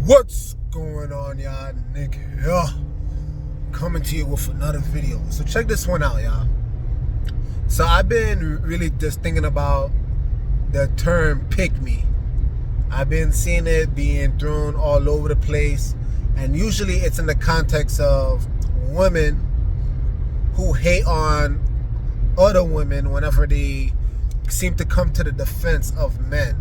What's going on, y'all, nigga? Yeah. Coming to you with another video. So check this one out, y'all. So I've been really just thinking about the term pick me. I've been seeing it being thrown all over the place, and usually it's in the context of women who hate on other women whenever they seem to come to the defense of men.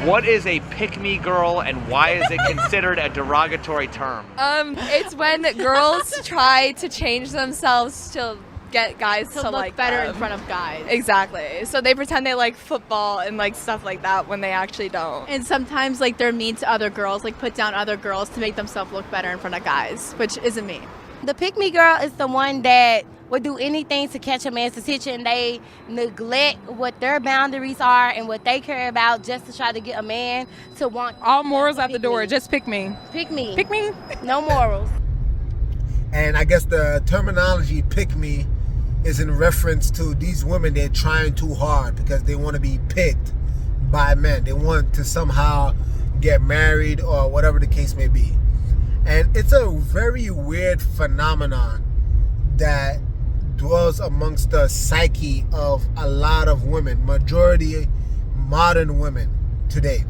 What is a pick-me girl and why is it considered a derogatory term? It's when girls try to change themselves to get guys to look like better them. in front of guys. Exactly. So they pretend they like football and like stuff like that when they actually don't. And sometimes like they're mean to other girls, like put down other girls to make themselves look better in front of guys, which isn't me. The pick-me girl is the one that would do anything to catch a man's attention. They neglect what their boundaries are and what they care about just to try to get a man to want. All morals out the door. Me. Just pick me. Pick me. Pick me. No morals. And I guess the terminology pick me is in reference to these women. They're trying too hard because they want to be picked by men. They want to somehow get married or whatever the case may be. And it's a very weird phenomenon that dwells amongst the psyche of a lot of women, majority modern women today.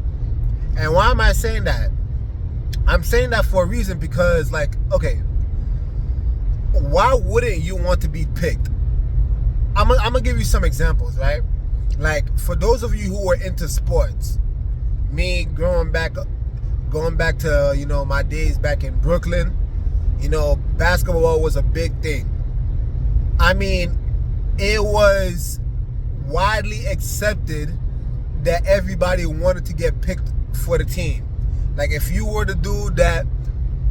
And why am I saying that? I'm saying that for a reason because, like, okay, why wouldn't you want to be picked? I'm gonna give you some examples, right? Like, for those of you who are into sports, me going back to, you know, my days back in Brooklyn, you know, basketball was a big thing. I mean, it was widely accepted that everybody wanted to get picked for the team. Like, if you were the dude that,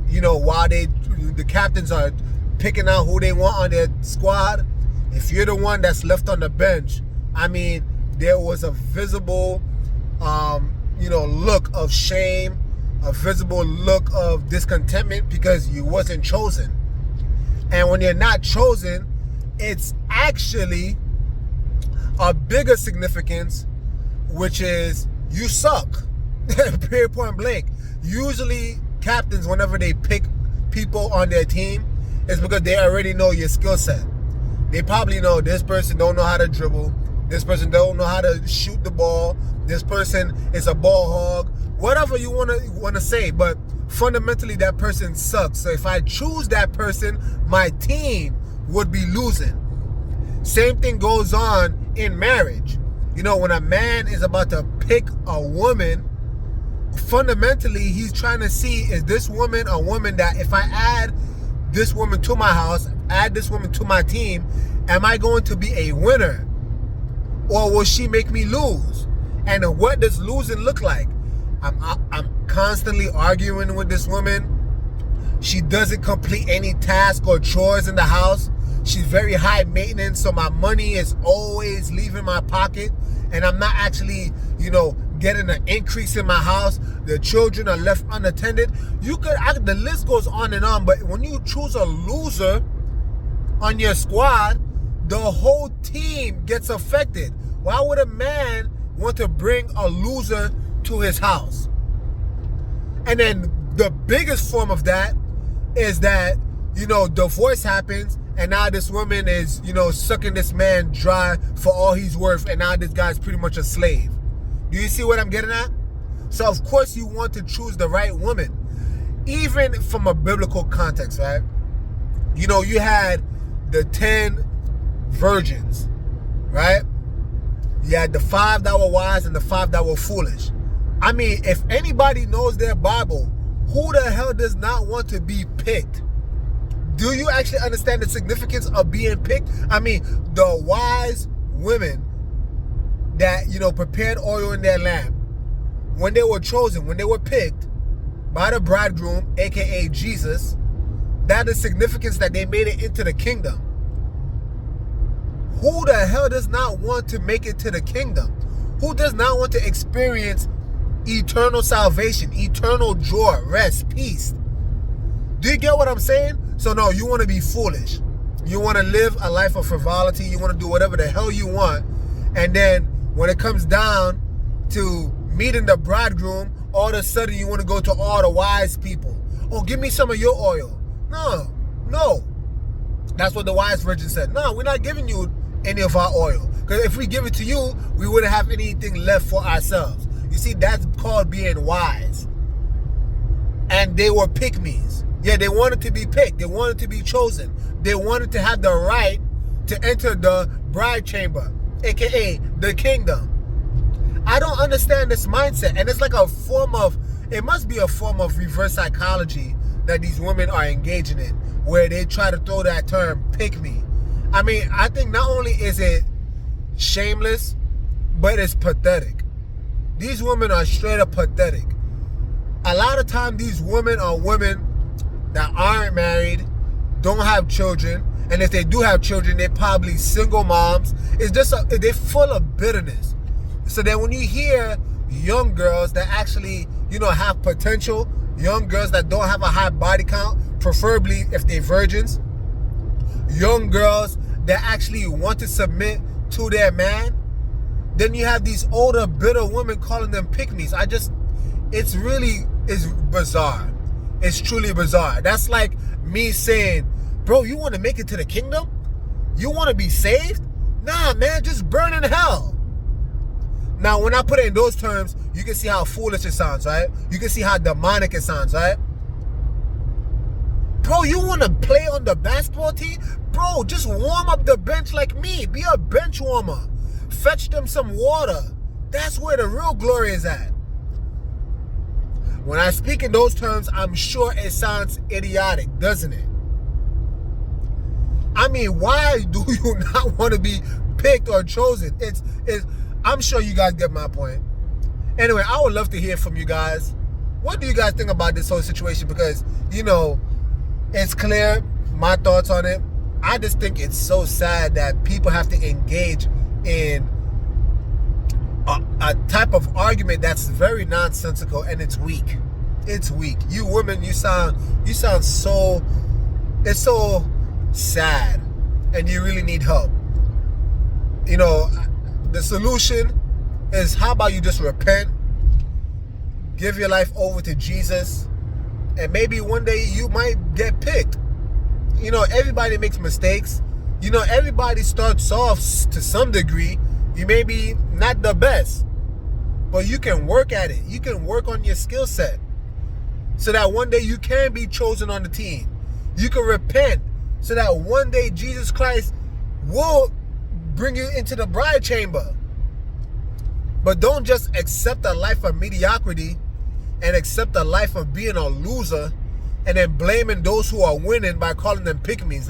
you know, while the captains are picking out who they want on their squad, if you're the one that's left on the bench, I mean, there was a visible, you know, look of shame, a visible look of discontentment because you wasn't chosen. And when you're not chosen, it's actually a bigger significance, which is you suck. Period, point blank. Usually captains, whenever they pick people on their team, it's because they already know your skill set. They probably know this person don't know how to dribble, this person don't know how to shoot the ball, this person is a ball hog, whatever you want to say, but fundamentally that person sucks. So if I choose that person, my team would be losing. Same thing goes on in marriage. You know, when a man is about to pick a woman, fundamentally he's trying to see, is this woman a woman that if I add this woman to my house, add this woman to my team, am I going to be a winner? Or will she make me lose? And what does losing look like? I'm constantly arguing with this woman. She doesn't complete any task or chores in the house. She's very high maintenance, so my money is always leaving my pocket, and I'm not actually, you know, getting an increase in my house. The children are left unattended. The list goes on and on, but when you choose a loser on your squad, the whole team gets affected. Why would a man want to bring a loser to his house? And then the biggest form of that is that, you know, divorce happens, and now this woman is, you know, sucking this man dry for all he's worth, and now this guy's pretty much a slave. Do you see what I'm getting at? So of course you want to choose the right woman, even from a biblical context, right? You know, you had the 10 virgins, right? You had the 5 that were wise and the 5 that were foolish. I mean, if anybody knows their Bible, who the hell does not want to be picked? Do you actually understand the significance of being picked? I mean, the wise women that, you know, prepared oil in their lamp, when they were chosen, when they were picked by the bridegroom, aka Jesus, that is significance that they made it into the kingdom. Who the hell does not want to make it to the kingdom? Who does not want to experience eternal salvation, eternal joy, rest, peace? Do you get what I'm saying? So no, you want to be foolish. You want to live a life of frivolity. You want to do whatever the hell you want. And then when it comes down to meeting the bridegroom all of a sudden you want to go to all the wise people. Oh, give me some of your oil. No. That's what the wise virgin said. No, we're not giving you any of our oil. Because if we give it to you, we wouldn't have anything left for ourselves. You see, that's called being wise. And they were pick-me's. Yeah, they wanted to be picked. They wanted to be chosen. They wanted to have the right to enter the bride chamber, aka the kingdom. I don't understand this mindset. And it's like it must be a form of reverse psychology that these women are engaging in, where they try to throw that term, pick me. I mean, I think not only is it shameless, but it's pathetic. These women are straight up pathetic. A lot of times these women are women that aren't married, don't have children, and if they do have children, they're probably single moms. It's just they're full of bitterness. So then when you hear young girls that actually, have potential, young girls that don't have a high body count, preferably if they're virgins, young girls that actually want to submit to their man, then you have these older, bitter women calling them pick-me's. It's bizarre. It's truly bizarre. That's like me saying, bro, you want to make it to the kingdom? You want to be saved? Nah, man, just burn in hell. Now, when I put it in those terms, you can see how foolish it sounds, right? You can see how demonic it sounds, right? Bro, you want to play on the basketball team? Bro, just warm up the bench like me. Be a bench warmer. Fetch them some water. That's where the real glory is at. When I speak in those terms, I'm sure it sounds idiotic, doesn't it? I mean, why do you not want to be picked or chosen? I'm sure you guys get my point. Anyway, I would love to hear from you guys. What do you guys think about this whole situation? Because, it's clear, my thoughts on it. I just think it's so sad that people have to engage in a type of argument that's very nonsensical, and it's weak. It's weak. You women, you sound so, it's so sad, and you really need help. The solution is, how about you just repent, give your life over to Jesus, and maybe one day you might get picked. Everybody makes mistakes. Everybody starts off to some degree. You may be not the best, but you can work at it. You can work on your skill set so that one day you can be chosen on the team. You can repent so that one day Jesus Christ will bring you into the bride chamber. But don't just accept a life of mediocrity and accept a life of being a loser and then blaming those who are winning by calling them pick-me's.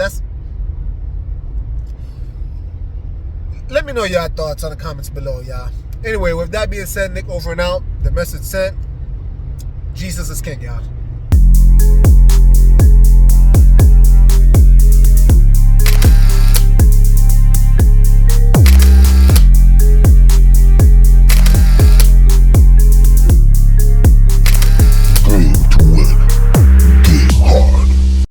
Let me know your thoughts on the comments below, y'all. Anyway, with that being said, Nick over and out. The message sent. Jesus is king, y'all.